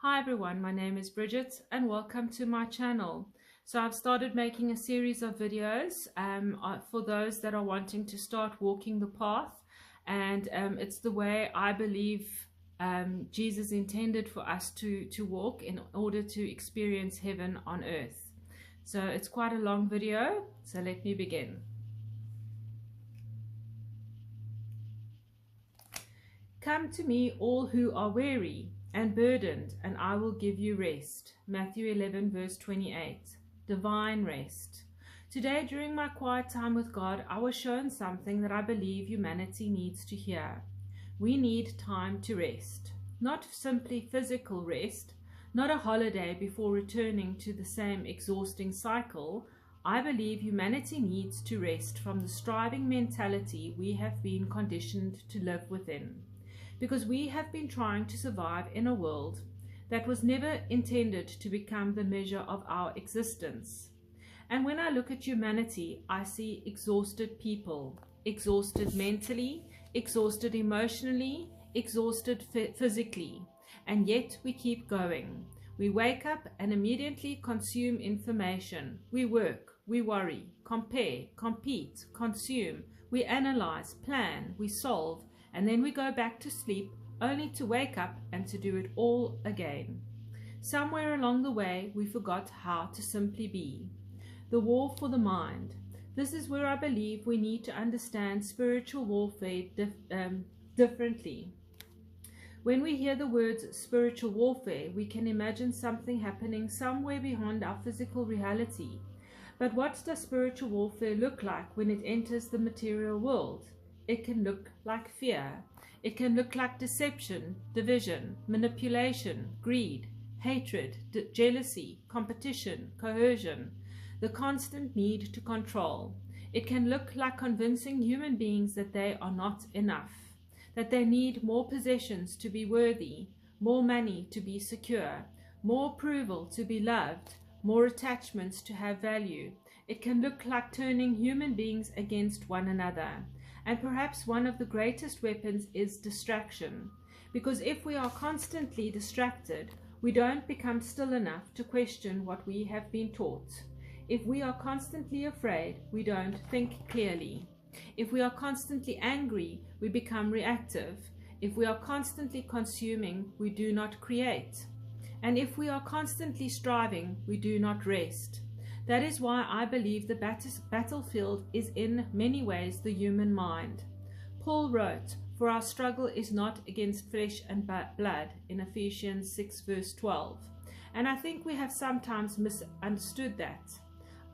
Hi everyone, my name is Bridget and welcome to my channel. So I've started making a series of videos for those that are wanting to start walking the path, and it's the way I believe Jesus intended for us to walk in order to experience heaven on earth. So it's quite a long video, so let me begin. Come to me all who are weary and burdened, and I will give you rest. Matthew 11 verse 28. Divine rest. Today, during my quiet time with God, I was shown something that I believe humanity needs to hear. We need time to rest. Not simply physical rest, not a holiday before returning to the same exhausting cycle. I believe humanity needs to rest from the striving mentality we have been conditioned to live within, because we have been trying to survive in a world that was never intended to become the measure of our existence. And when I look at humanity, I see exhausted people, exhausted mentally, exhausted emotionally, exhausted physically, and yet we keep going. We wake up and immediately consume information. We work, we worry, compare, compete, consume, we analyze, plan, we solve, and then we go back to sleep only to wake up and to do it all again. Somewhere along the way, we forgot how to simply be. The war for the mind. This is where I believe we need to understand spiritual warfare differently. When we hear the words spiritual warfare, we can imagine something happening somewhere beyond our physical reality. But what does spiritual warfare look like when it enters the material world? It can look like fear. It can look like deception, division, manipulation, greed, hatred, jealousy, competition, coercion, the constant need to control. It can look like convincing human beings that they are not enough, that they need more possessions to be worthy, more money to be secure, more approval to be loved, more attachments to have value. It can look like turning human beings against one another. And perhaps one of the greatest weapons is distraction, because if we are constantly distracted, we don't become still enough to question what we have been taught. If we are constantly afraid, we don't think clearly. If we are constantly angry, we become reactive. If we are constantly consuming, we do not create. And if we are constantly striving, we do not rest. That is why I believe the battlefield is in many ways the human mind. Paul wrote, "For our struggle is not against flesh and blood," in Ephesians 6 verse 12. And I think we have sometimes misunderstood that.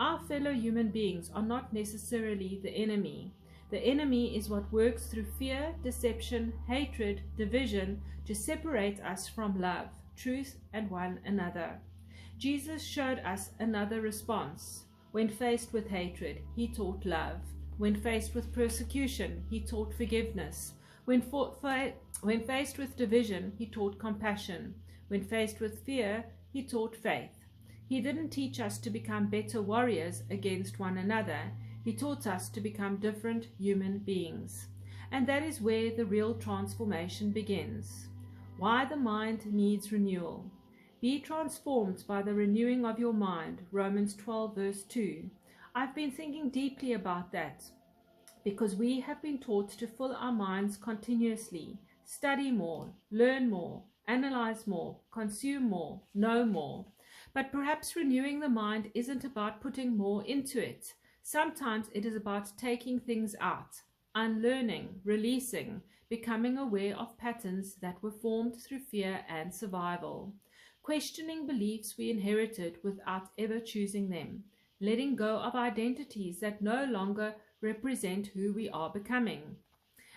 Our fellow human beings are not necessarily the enemy. The enemy is what works through fear, deception, hatred, division to separate us from love, truth, and one another. Jesus showed us another response. When faced with hatred, he taught love. When faced with persecution, he taught forgiveness. When faced with division, he taught compassion. When faced with fear, he taught faith. He didn't teach us to become better warriors against one another. He taught us to become different human beings. And that is where the real transformation begins. Why the mind needs renewal. Be transformed by the renewing of your mind, Romans 12 verse 2. I've been thinking deeply about that, because we have been taught to fill our minds continuously, study more, learn more, analyze more, consume more, know more. But perhaps renewing the mind isn't about putting more into it. Sometimes it is about taking things out, unlearning, releasing, becoming aware of patterns that were formed through fear and survival. Questioning beliefs we inherited without ever choosing them, letting go of identities that no longer represent who we are becoming.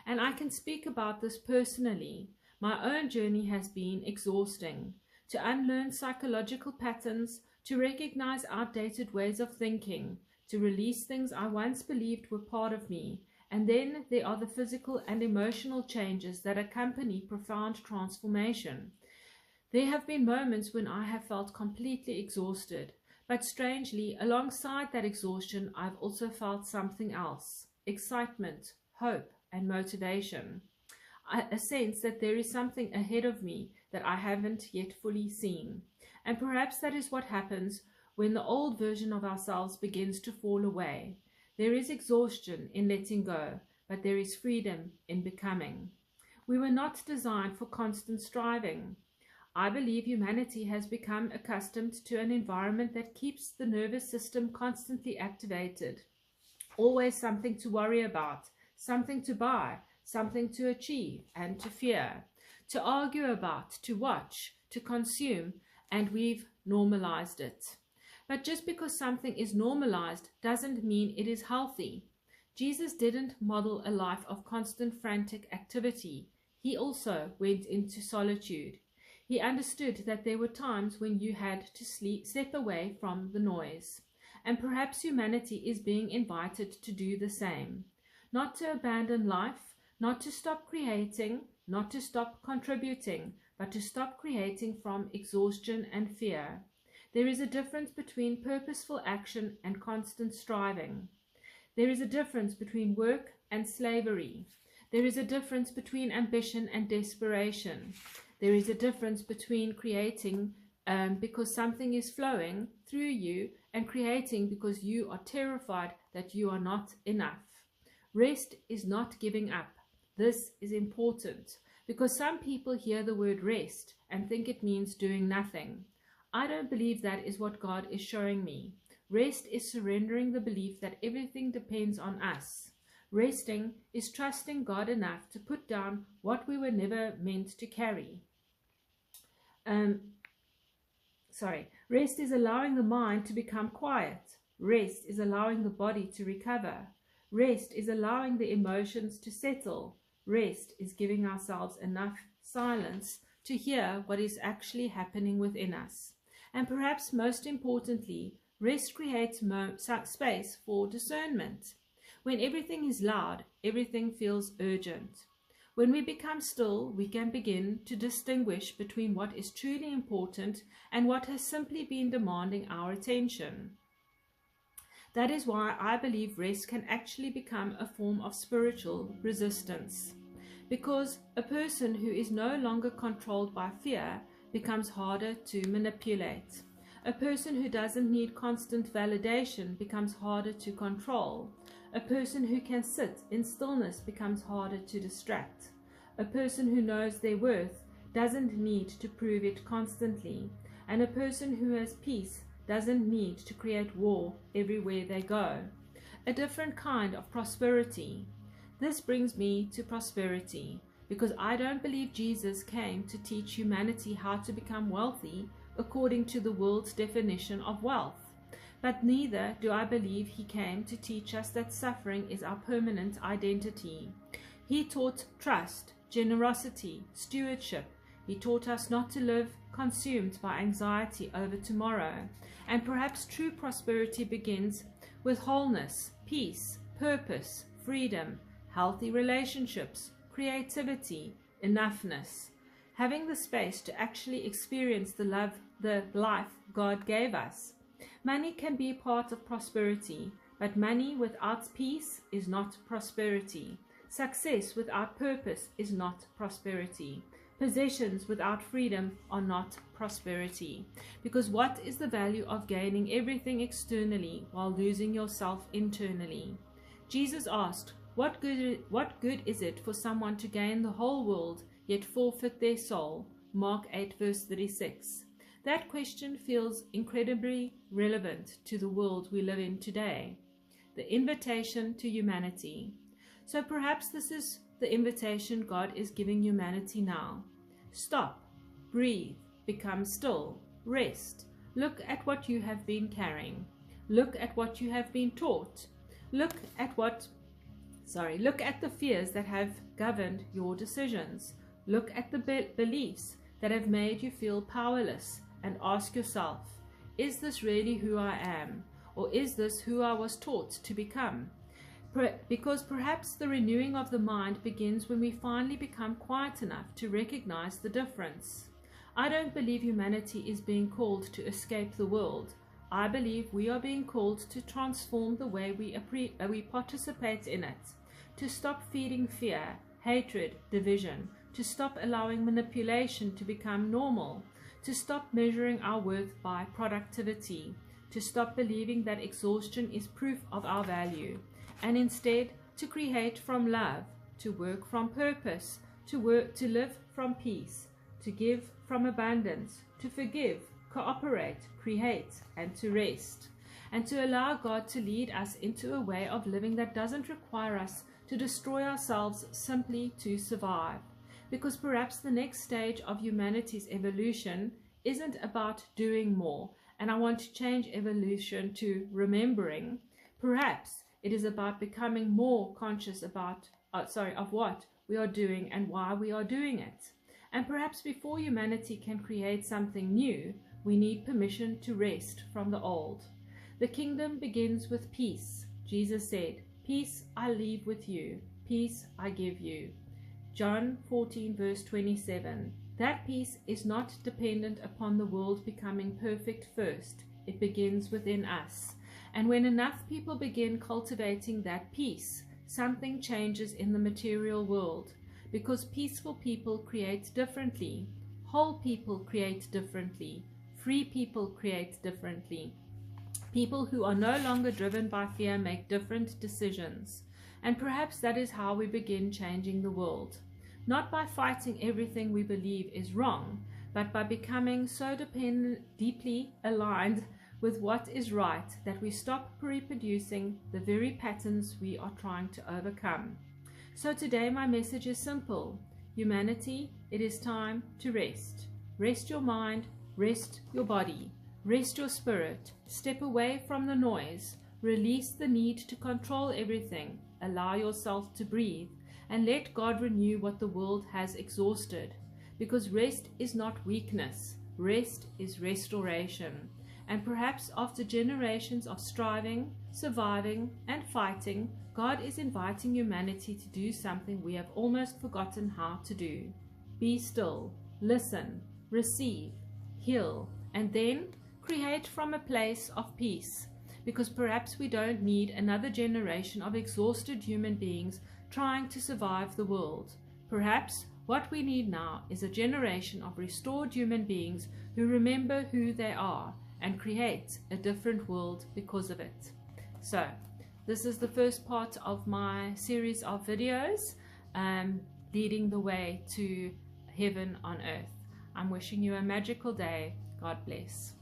And I can speak about this personally. My own journey has been exhausting. To unlearn psychological patterns, to recognize outdated ways of thinking, to release things I once believed were part of me. And then there are the physical and emotional changes that accompany profound transformation. There have been moments when I have felt completely exhausted, but strangely, alongside that exhaustion, I've also felt something else: excitement, hope, and motivation. a sense that there is something ahead of me that I haven't yet fully seen. And perhaps that is what happens when the old version of ourselves begins to fall away. There is exhaustion in letting go, but there is freedom in becoming. We were not designed for constant striving. I believe humanity has become accustomed to an environment that keeps the nervous system constantly activated. Always something to worry about, something to buy, something to achieve and to fear, to argue about, to watch, to consume, and we've normalized it. But just because something is normalized doesn't mean it is healthy. Jesus didn't model a life of constant frantic activity. He also went into solitude. He understood that there were times when you had to step away from the noise. And perhaps humanity is being invited to do the same. Not to abandon life, not to stop creating, not to stop contributing, but to stop creating from exhaustion and fear. There is a difference between purposeful action and constant striving. There is a difference between work and slavery. There is a difference between ambition and desperation. There is a difference between creating because something is flowing through you and creating because you are terrified that you are not enough. Rest is not giving up. This is important because some people hear the word rest and think it means doing nothing. I don't believe that is what God is showing me. Rest is surrendering the belief that everything depends on us. Resting is trusting God enough to put down what we were never meant to carry. Rest is allowing the mind to become quiet. Rest is allowing the body to recover. Rest is allowing the emotions to settle. Rest is giving ourselves enough silence to hear what is actually happening within us. And perhaps most importantly, rest creates space for discernment. When everything is loud, everything feels urgent. When we become still, we can begin to distinguish between what is truly important and what has simply been demanding our attention. That is why I believe rest can actually become a form of spiritual resistance. Because a person who is no longer controlled by fear becomes harder to manipulate. A person who doesn't need constant validation becomes harder to control. A person who can sit in stillness becomes harder to distract. A person who knows their worth doesn't need to prove it constantly. And a person who has peace doesn't need to create war everywhere they go. A different kind of prosperity. This brings me to prosperity, because I don't believe Jesus came to teach humanity how to become wealthy according to the world's definition of wealth. But neither do I believe he came to teach us that suffering is our permanent identity. He taught trust, generosity, stewardship. He taught us not to live consumed by anxiety over tomorrow. And perhaps true prosperity begins with wholeness, peace, purpose, freedom, healthy relationships, creativity, enoughness. Having the space to actually experience the life God gave us. Money can be part of prosperity, but money without peace is not prosperity. Success without purpose is not prosperity. Possessions without freedom are not prosperity. Because what is the value of gaining everything externally while losing yourself internally? Jesus asked, what good is it for someone to gain the whole world yet forfeit their soul? Mark 8 verse 36. That question feels incredibly relevant to the world we live in today. The invitation to humanity. So perhaps this is the invitation God is giving humanity now. Stop, breathe, become still, rest. Look at what you have been carrying. Look at what you have been taught. Look at the fears that have governed your decisions. Look at the beliefs that have made you feel powerless. And ask yourself, is this really who I am? Or is this who I was taught to become? Because perhaps the renewing of the mind begins when we finally become quiet enough to recognize the difference. I don't believe humanity is being called to escape the world. I believe we are being called to transform the way we participate in it, to stop feeding fear, hatred, division, to stop allowing manipulation to become normal, to stop measuring our worth by productivity, to stop believing that exhaustion is proof of our value, and instead to create from love, to work from purpose, to live from peace, to give from abundance, to forgive, cooperate, create, and to rest, and to allow God to lead us into a way of living that doesn't require us to destroy ourselves simply to survive. Because perhaps the next stage of humanity's evolution isn't about doing more, and I want to change evolution to remembering. Perhaps it is about becoming more conscious about, of what we are doing and why we are doing it. And perhaps before humanity can create something new, we need permission to rest from the old. The kingdom begins with peace. Jesus said, "Peace I leave with you, peace I give you." John 14 verse 27. That peace is not dependent upon the world becoming perfect first. It begins within us. And when enough people begin cultivating that peace, something changes in the material world. Because peaceful people create differently. Whole people create differently. Free people create differently. People who are no longer driven by fear make different decisions. And perhaps that is how we begin changing the world. Not by fighting everything we believe is wrong, but by becoming so deeply aligned with what is right that we stop reproducing the very patterns we are trying to overcome. So today my message is simple. Humanity, it is time to rest. Rest your mind, rest your body, rest your spirit, step away from the noise, release the need to control everything, allow yourself to breathe, and let God renew what the world has exhausted. Because rest is not weakness, rest is restoration. And perhaps after generations of striving, surviving, and fighting, God is inviting humanity to do something we have almost forgotten how to do. Be still, listen, receive, heal, and then create from a place of peace. Because perhaps we don't need another generation of exhausted human beings trying to survive the world. Perhaps what we need now is a generation of restored human beings who remember who they are and create a different world because of it. So, this is the first part of my series of videos leading the way to heaven on earth. I'm wishing you a magical day. God bless.